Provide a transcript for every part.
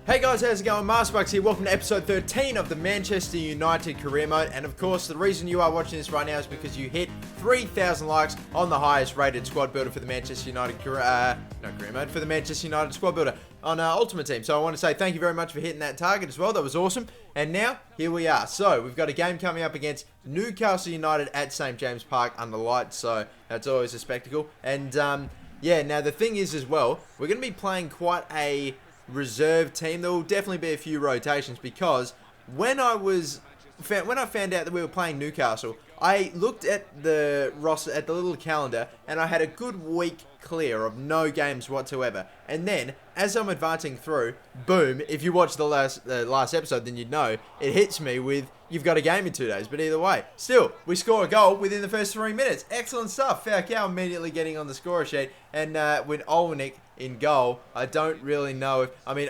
Hey guys, how's it going? MasterBucks here. Welcome to episode 13 of the Manchester United career mode. And of course, the reason you are watching this right now is because you hit 3,000 likes on the highest rated squad builder for the Manchester United career mode, for the Manchester United squad builder on Ultimate Team. So I want to say thank you very much for hitting that target as well. That was awesome. And now, here we are. So we've got a game coming up against Newcastle United at St. James Park under lights. So that's always a spectacle. And yeah, now the thing is as well, we're going to be playing quite a reserve team. There will definitely be a few rotations because when I found out that we were playing Newcastle, I looked at the roster, at the little calendar, and I had a good week clear of no games whatsoever. And then, as I'm advancing through, boom, if you watched the last episode, then you'd know, it hits me with, you've got a game in 2 days. But either way, still, we score a goal within the first 3 minutes. Excellent stuff. Falcao immediately getting on the scorer sheet. And with Olnick in goal, I don't really know if... I mean,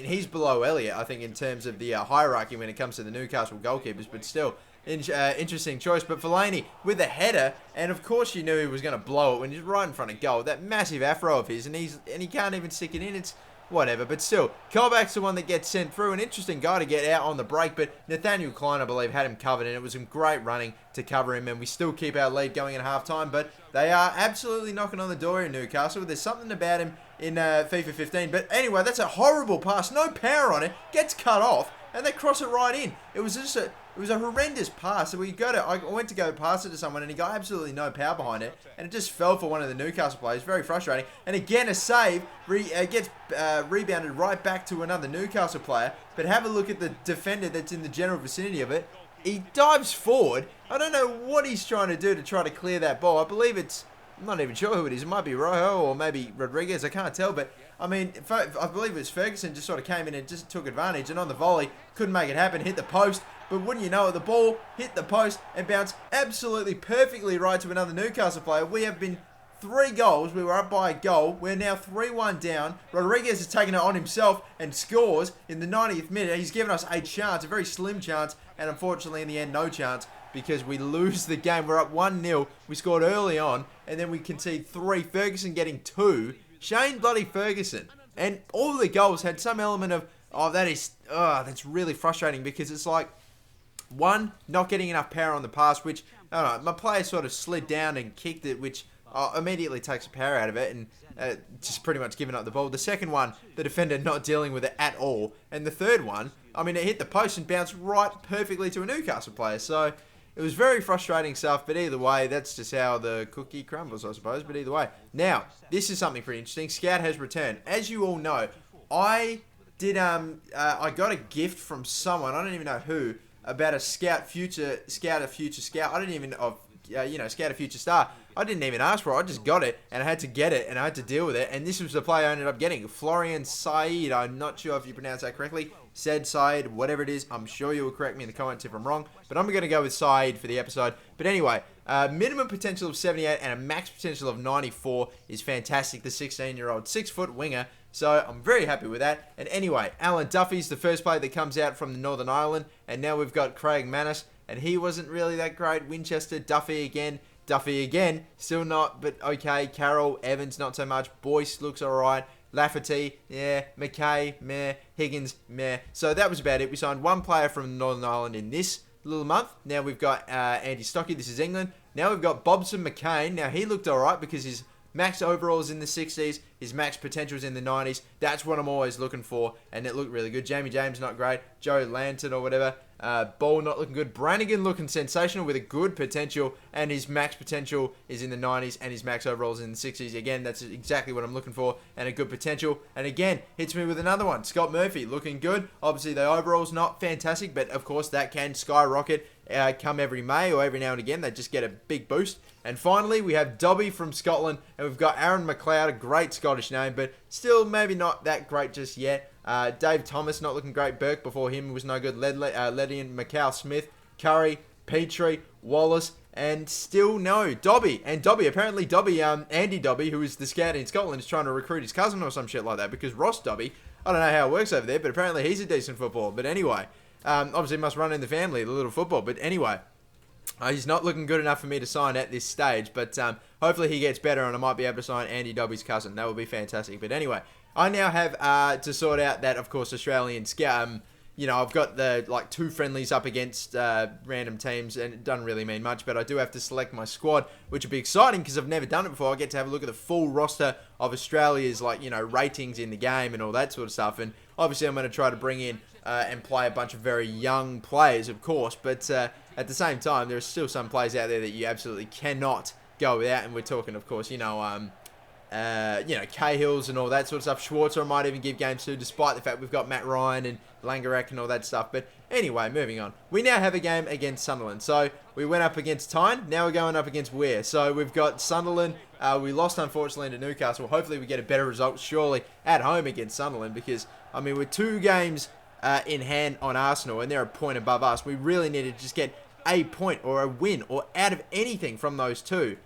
he's below Elliott, I think, in terms of the hierarchy when it comes to the Newcastle goalkeepers. But still, interesting choice. But Fellaini with a header, and of course you knew he was going to blow it when he's right in front of goal. That massive afro of his, and he can't even stick it in. It's whatever, but still, Colback's the one that gets sent through. An interesting guy to get out on the break, but Nathaniel Klein, I believe, had him covered, and it was some great running to cover him, and we still keep our lead going at half-time, but they are absolutely knocking on the door in Newcastle. There's something about him in FIFA 15, but anyway, that's a horrible pass. No power on it. Gets cut off, and they cross it right in. It was just it was a horrendous pass. So I went to go pass it to someone, and he got absolutely no power behind it, and it just fell for one of the Newcastle players. Very frustrating. And again, a save gets rebounded right back to another Newcastle player. But have a look at the defender that's in the general vicinity of it. He dives forward. I don't know what he's trying to do to try to clear that ball. I believe I'm not even sure who it is. It might be Rojo or maybe Rodriguez. I can't tell. But, I mean, I believe it was Ferguson just sort of came in and just took advantage. And on the volley, couldn't make it happen. Hit the post. But wouldn't you know it, the ball hit the post and bounced absolutely perfectly right to another Newcastle player. We have been 3 goals. We were up by a goal. We're now 3-1 down. Rodriguez has taken it on himself and scores in the 90th minute. He's given us a chance, a very slim chance. And unfortunately, in the end, no chance, because we lose the game. We're up 1-0. We scored early on, and then we concede 3. Ferguson getting 2. Shane bloody Ferguson. And all the goals had some element of, that's really frustrating, because it's like, 1, not getting enough power on the pass, which, I don't know, my player sort of slid down and kicked it, which immediately takes the power out of it, and just pretty much giving up the ball. The second one, the defender not dealing with it at all. And the third one, I mean, it hit the post and bounced right perfectly to a Newcastle player. So it was very frustrating stuff, but either way, that's just how the cookie crumbles, I suppose. But either way, now, this is something pretty interesting. Scout has returned. As you all know, I got a gift from someone, I don't even know who, about a Scout a future Scout. I didn't even, Scout a future star. I didn't even ask for it. I just got it, and I had to get it, and I had to deal with it. And this was the player I ended up getting, Florian Said. I'm not sure if you pronounce that correctly. Said Said, whatever it is. I'm sure you will correct me in the comments if I'm wrong, but I'm going to go with Said for the episode. But anyway, minimum potential of 78 and a max potential of 94 is fantastic. The 16-year-old 6-foot winger. So I'm very happy with that. And anyway, Alan Duffy's the first player that comes out from the Northern Ireland. And now we've got Craig Manus. And he wasn't really that great. Winchester, Duffy again, still not, but okay. Carroll, Evans, not so much. Boyce looks alright. Lafferty, yeah. McKay, meh. Higgins, meh. So that was about it. We signed 1 player from Northern Ireland in this little month. Now we've got Andy Stocky. This is England. Now we've got Bobson McCain. Now he looked alright because his max overall is in the 60s. His max potential is in the 90s. That's what I'm always looking for, and it looked really good. Jamie James, not great. Joe Lanton or whatever. Ball not looking good. Brannigan looking sensational with a good potential, and his max potential is in the 90s, and his max overall is in the 60s. Again, that's exactly what I'm looking for, and a good potential. And again, hits me with another one. Scott Murphy, looking good. Obviously, the overall's not fantastic, but of course, that can skyrocket come every May or every now and again. They just get a big boost. And finally, we have Dobby from Scotland, and we've got Aaron McLeod, a great Scottish name, but still maybe not that great just yet. Dave Thomas, not looking great. Burke before him was no good. Ledian, McCall Smith, Curry, Petrie, Wallace, and still no Dobby. And Dobby, apparently Dobby, Andy Dobby, who is the scout in Scotland, is trying to recruit his cousin or some shit like that, because Ross Dobby, I don't know how it works over there, but apparently he's a decent footballer. But anyway, obviously must run in the family, the little football. But anyway, he's not looking good enough for me to sign at this stage, but hopefully he gets better and I might be able to sign Andy Dobby's cousin. That would be fantastic. But anyway, I now have to sort out that, of course, Australian scam. You know, I've got the, like, 2 friendlies up against random teams, and it doesn't really mean much, but I do have to select my squad, which will be exciting because I've never done it before. I get to have a look at the full roster of Australia's, like, you know, ratings in the game and all that sort of stuff, and obviously I'm going to try to bring in and play a bunch of very young players, of course, but at the same time, there are still some players out there that you absolutely cannot go without, and we're talking, of course, you know, Cahill's and all that sort of stuff. Schwarzer I might even give games to, despite the fact we've got Matt Ryan and Langerak and all that stuff. But anyway, moving on. We now have a game against Sunderland. So we went up against Tyne. Now we're going up against Weir. So we've got Sunderland. We lost, unfortunately, to Newcastle. Hopefully we get a better result, surely, at home against Sunderland. Because, I mean, we're 2 games in hand on Arsenal, and they're a point above us. We really need to just get a point or a win or out of anything from those 2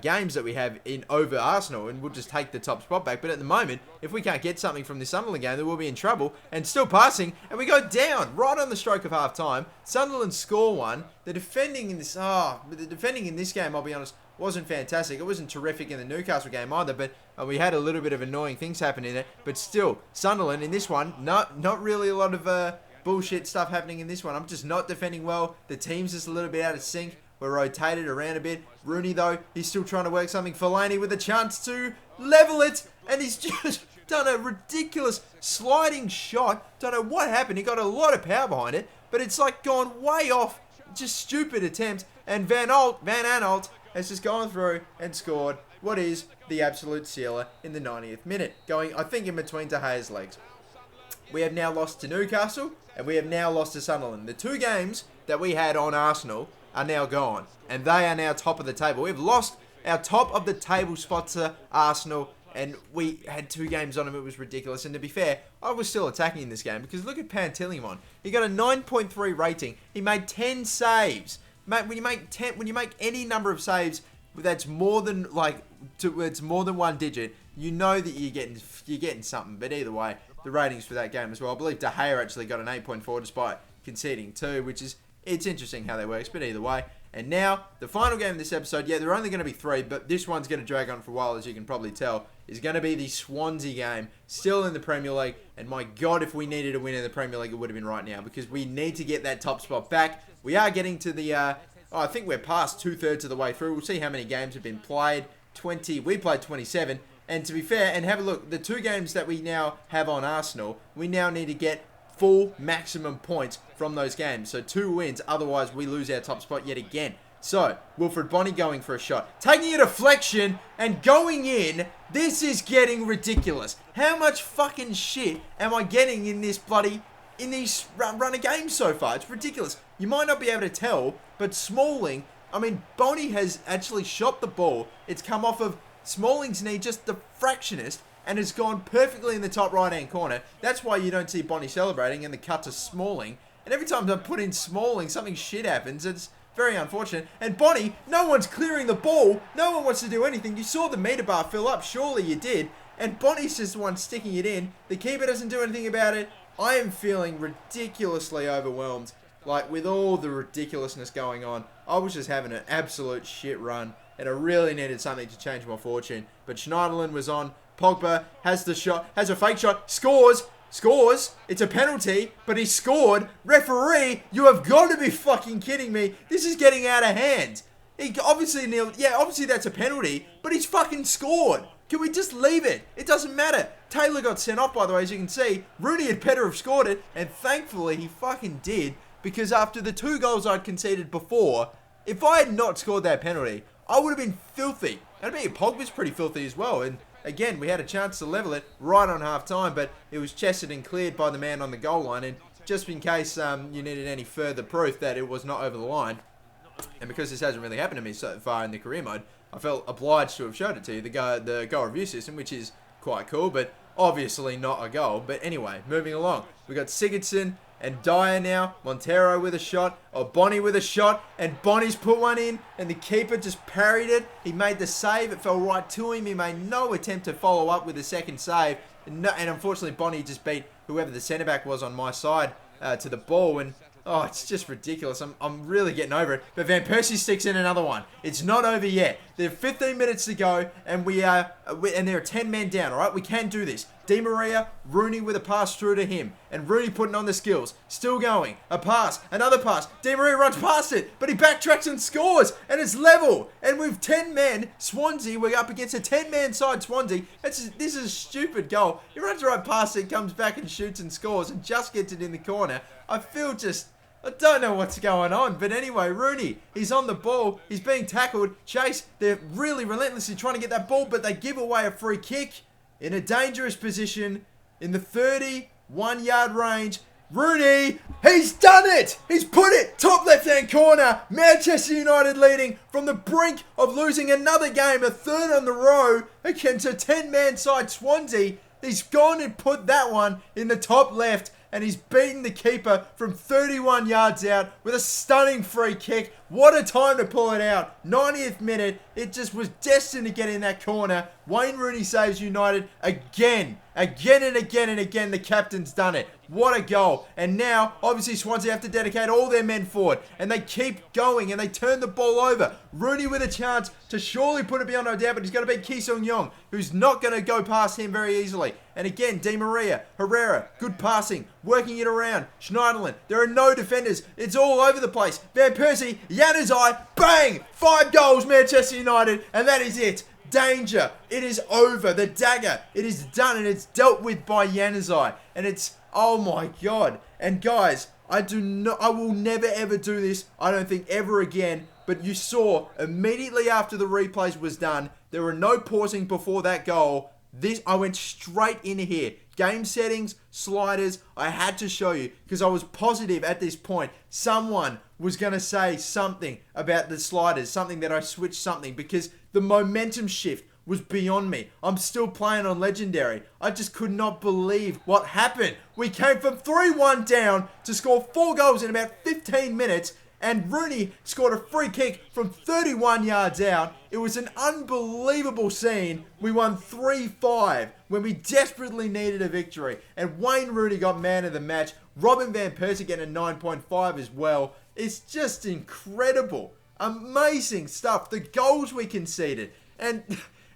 games that we have in over Arsenal, and we'll just take the top spot back. But at the moment, if we can't get something from the Sunderland game, then we'll be in trouble. And still passing, and we go down right on the stroke of half time. Sunderland score 1. The defending in this game, I'll be honest, wasn't fantastic. It wasn't terrific in the Newcastle game either, but we had a little bit of annoying things happening there. But still, Sunderland in this one, not really a lot of bullshit stuff happening in this one. I'm just not defending well. The team's just a little bit out of sync. We're rotated around a bit. Rooney, though, he's still trying to work something. Fellaini with a chance to level it. And he's just done a ridiculous sliding shot. Don't know what happened. He got a lot of power behind it. But it's like gone way off. Just stupid attempt. And Van Aanholt has just gone through and scored what is the absolute sealer in the 90th minute. Going, I think, in between De Gea's legs. We have now lost to Newcastle. And we have now lost to Sunderland. The 2 games that we had on Arsenal are now gone, and they are now top of the table. We've lost our top of the table spot to Arsenal, and we had 2 games on them. It was ridiculous. And to be fair, I was still attacking in this game because look at Pantilimon. He got a 9.3 rating. He made 10 saves. Mate, when you make any number of saves that's more than it's more than 1 digit, you know that you're getting something. But either way, the ratings for that game as well. I believe De Gea actually got an 8.4 despite conceding 2, which is. It's interesting how that works, but either way. And now, the final game of this episode, yeah, there are only going to be 3, but this one's going to drag on for a while, as you can probably tell, is going to be the Swansea game, still in the Premier League. And my God, if we needed a win in the Premier League, it would have been right now, because we need to get that top spot back. We are getting to the, I think we're past 2/3 of the way through. We'll see how many games have been played. 20, we played 27. And to be fair, and have a look, the 2 games that we now have on Arsenal, we now need to get full maximum points from those games. So 2 wins, otherwise we lose our top spot yet again. So, Wilfred Bonney going for a shot. Taking a deflection and going in. This is getting ridiculous. How much fucking shit am I getting in this in these run of games so far? It's ridiculous. You might not be able to tell, but Smalling, I mean, Bonney has actually shot the ball. It's come off of Smalling's knee, just the fractionist, and has gone perfectly in the top right-hand corner. That's why you don't see Bonney celebrating, and the cut to Smalling. And every time I put in Smalling, something shit happens. It's very unfortunate. And Bonney, no one's clearing the ball. No one wants to do anything. You saw the meter bar fill up. Surely you did. And Bonney's just the one sticking it in. The keeper doesn't do anything about it. I am feeling ridiculously overwhelmed. Like, with all the ridiculousness going on, I was just having an absolute shit run. And I really needed something to change my fortune. But Schneiderlin was on. Pogba has the shot, has a fake shot, scores. It's a penalty, but he scored. Referee, you have got to be fucking kidding me. This is getting out of hand. He obviously kneeled. Yeah, obviously that's a penalty, but he's fucking scored. Can we just leave it? It doesn't matter. Taylor got sent off, by the way, as you can see. Rooney had better have scored it, and thankfully he fucking did, because after the 2 goals I'd conceded before, if I had not scored that penalty, I would have been filthy. And I mean, Pogba's pretty filthy as well, and again, we had a chance to level it right on half-time, but it was chested and cleared by the man on the goal line. And just in case you needed any further proof that it was not over the line, and because this hasn't really happened to me so far in the career mode, I felt obliged to have showed it to you, the goal review system, which is quite cool, but obviously not a goal. But anyway, moving along. We got Sigurdsson and Dyer now. Montero with a shot. Bonney with a shot. And Bonney's put one in. And the keeper just parried it. He made the save. It fell right to him. He made no attempt to follow up with a second save. And unfortunately, Bonney just beat whoever the centre-back was on my side to the ball. And oh, it's just ridiculous. I'm really getting over it. But Van Persie sticks in another one. It's not over yet. There are 15 minutes to go, and and there are 10 men down, all right? We can do this. Di Maria, Rooney with a pass through to him. And Rooney putting on the skills. Still going. A pass. Another pass. Di Maria runs past it. But he backtracks and scores. And it's level. And with 10 men, Swansea, we're up against a 10-man side Swansea. This is a stupid goal. He runs right past it, comes back and shoots and scores. And just gets it in the corner. I don't know what's going on. But anyway, Rooney, he's on the ball. He's being tackled. Chase, they're really relentlessly trying to get that ball. But they give away a free kick. In a dangerous position, in the 31-yard range. Rooney, he's done it! He's put it! Top left-hand corner. Manchester United leading from the brink of losing another game, a third on the row against a 10-man side Swansea. He's gone and put that one in the top left, and he's beaten the keeper from 31 yards out with a stunning free kick. What a time to pull it out. 90th minute. It just was destined to get in that corner. Wayne Rooney saves United again. Again and again and again. The captain's done it. What a goal. And now, obviously, Swansea have to dedicate all their men forward. And they keep going and they turn the ball over. Rooney with a chance to surely put it beyond no doubt, but he's going to beat Ki Sung-yong, who's not going to go past him very easily. And again, Di Maria, Herrera, good passing, working it around. Schneiderlin, there are no defenders. It's all over the place. Van Persie, Januzaj, bang! 5 goals, Manchester United, and that is it. Danger. It is over. The dagger. It is done, and it's dealt with by Januzaj. And it's, oh my God. And guys, I will never ever do this. I don't think ever again. But you saw immediately after the replays was done, there were no pausing before that goal. I went straight in here. Game settings, sliders, I had to show you because I was positive at this point someone was going to say something about the sliders, something that I switched something, because the momentum shift was beyond me. I'm still playing on Legendary. I just could not believe what happened. We came from 3-1 down to score 4 goals in about 15 minutes. And Rooney scored a free kick from 31 yards out. It was an unbelievable scene. We won 3-5 when we desperately needed a victory. And Wayne Rooney got man of the match. Robin Van Persie getting a 9.5 as well. It's just incredible. Amazing stuff. The goals we conceded. And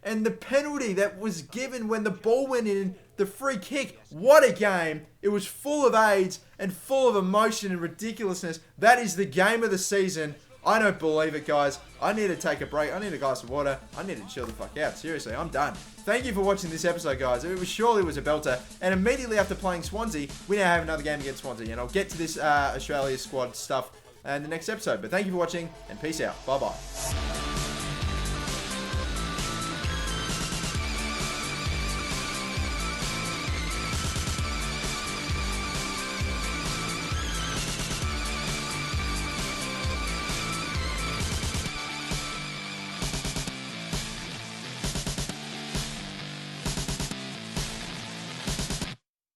the penalty that was given when the ball went in, the free kick. What a game. It was full of AIDS and full of emotion and ridiculousness. That is the game of the season. I don't believe it, guys. I need to take a break. I need a glass of water. I need to chill the fuck out. Seriously, I'm done. Thank you for watching this episode, guys. It surely was a belter. And immediately after playing Swansea, we now have another game against Swansea. And I'll get to this Australia squad stuff in the next episode. But thank you for watching, and peace out. Bye-bye.